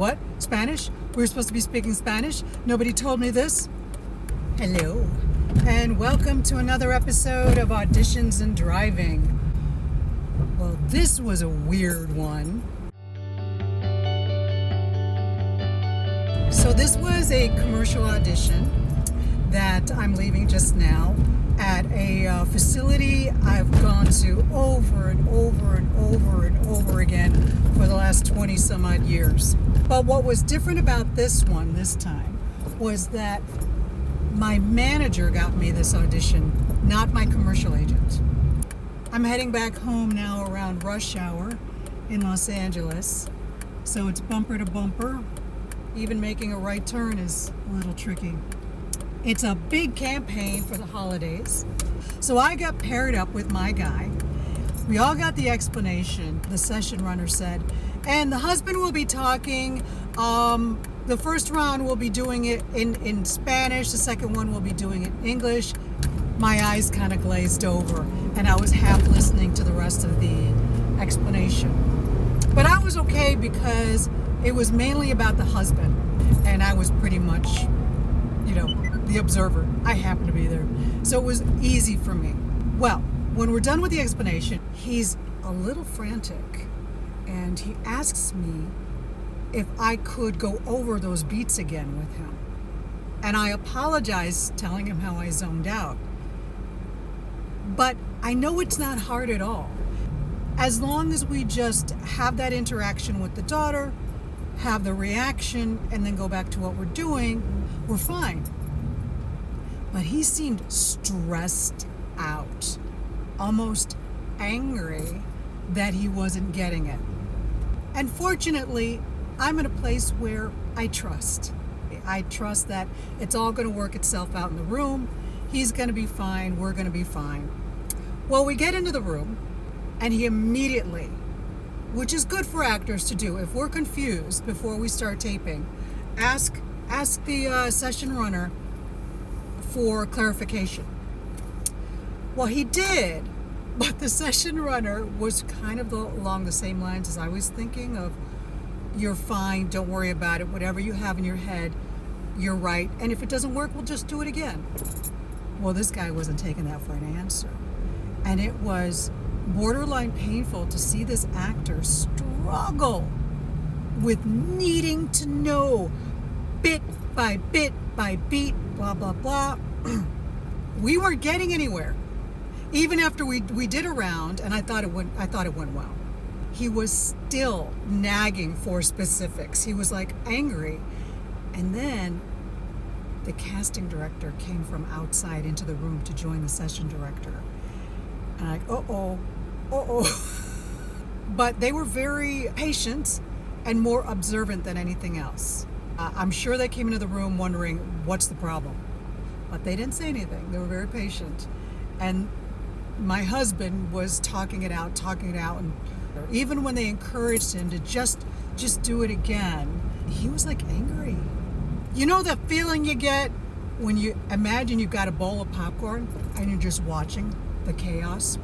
What? Spanish? We were supposed to be speaking Spanish? Nobody told me this? Hello, and welcome to another episode of Auditions and Driving. Well, this was a weird one. So this was a commercial audition that I'm leaving just now at a facility I've gone to over and over and over and over again for the last 20 some odd years. But what was different about this one this time was that my manager got me this audition, not my commercial agent. I'm heading back home now around rush hour in Los Angeles, so it's bumper to bumper. Even making a right turn is a little tricky. It's a big campaign for the holidays. So I got paired up with my guy. We all got the explanation. The session runner said, and the husband will be talking. The first round we'll be doing it in Spanish. The second one we'll be doing it in English. My eyes kind of glazed over and I was half listening to the rest of the explanation. But I was okay because it was mainly about the husband and I was pretty much, the observer. I happened to be there. So it was easy for me. Well, when we're done with the explanation, he's a little frantic and he asks me if I could go over those beats again with him. And I apologize telling him how I zoned out. But I know it's not hard at all. As long as we just have that interaction with the daughter, have the reaction, and then go back to what we're doing, we're fine. But he seemed stressed out, almost angry that he wasn't getting it. And fortunately, I'm in a place where I trust. I trust that it's all going to work itself out in the room. He's going to be fine. We're going to be fine. Well, we get into the room and he immediately, which is good for actors to do, if we're confused before we start taping, ask the session runner for clarification. Well, he did, but the session runner was kind of along the same lines as I was thinking of, you're fine, don't worry about it, whatever you have in your head, you're right, and if it doesn't work, we'll just do it again. Well, this guy wasn't taking that for an answer, and it was borderline painful to see this actor struggle with needing to know bit by bit by beat, blah blah blah. We weren't getting anywhere even after we did a round, and I thought it went well. He was still nagging for specifics. He was like angry. And then the casting director came from outside into the room to join the session director. And I'm like, uh-oh. But they were very patient and more observant than anything else. I'm sure they came into the room wondering, what's the problem? But they didn't say anything. They were very patient. And my husband was talking it out. And even when they encouraged him to just do it again, he was like angry. You know that feeling you get when you imagine you've got a bowl of popcorn and you're just watching the chaos?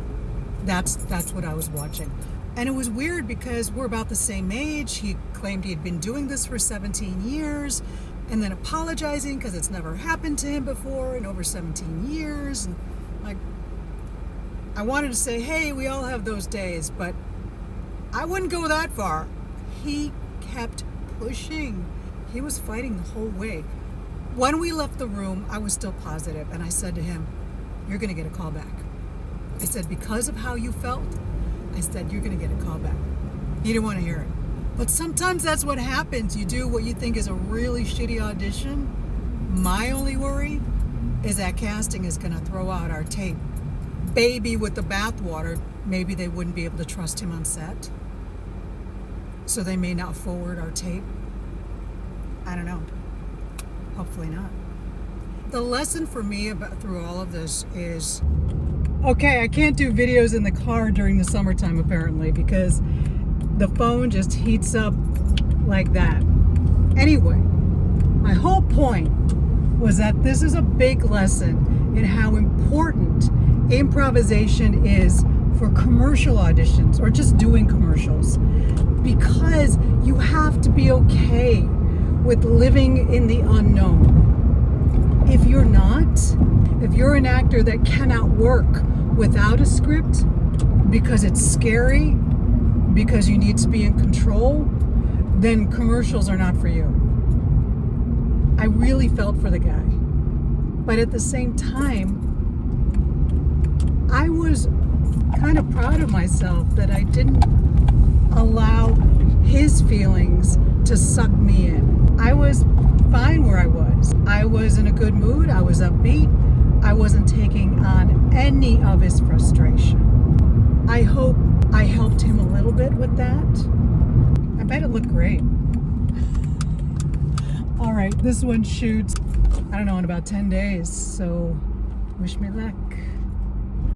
That's what I was watching. And it was weird because we're about the same age. He claimed he had been doing this for 17 years and then apologizing because it's never happened to him before in over 17 years. And like, I wanted to say, hey, we all have those days, but I wouldn't go that far. He kept pushing. He was fighting the whole way. When we left the room, I was still positive, and I said to him, you're going to get a call back. I said, because of how you felt, I said, you're going to get a call back. He didn't want to hear it. But sometimes that's what happens. You do what you think is a really shitty audition. My only worry is that casting is going to throw out our tape. Baby with the bathwater, maybe they wouldn't be able to trust him on set. So they may not forward our tape. I don't know. Hopefully not. The lesson for me through all of this is, okay, I can't do videos in the car during the summertime apparently because the phone just heats up like that. Anyway, my whole point was that this is a big lesson in how important improvisation is for commercial auditions or just doing commercials. because you have to be okay with living in the unknown. If you're not, if you're an actor that cannot work without a script because it's scary, because you need to be in control, then commercials are not for you. I really felt for the guy. But at the same time, I was kind of proud of myself that I didn't allow his feelings to suck me in. I was fine where I was. I was in a good mood. I was upbeat. I wasn't taking on any of his frustration. I hope I helped him a little bit with that. I bet it looked great. All right, this one shoots, I don't know, in about 10 days. So wish me luck.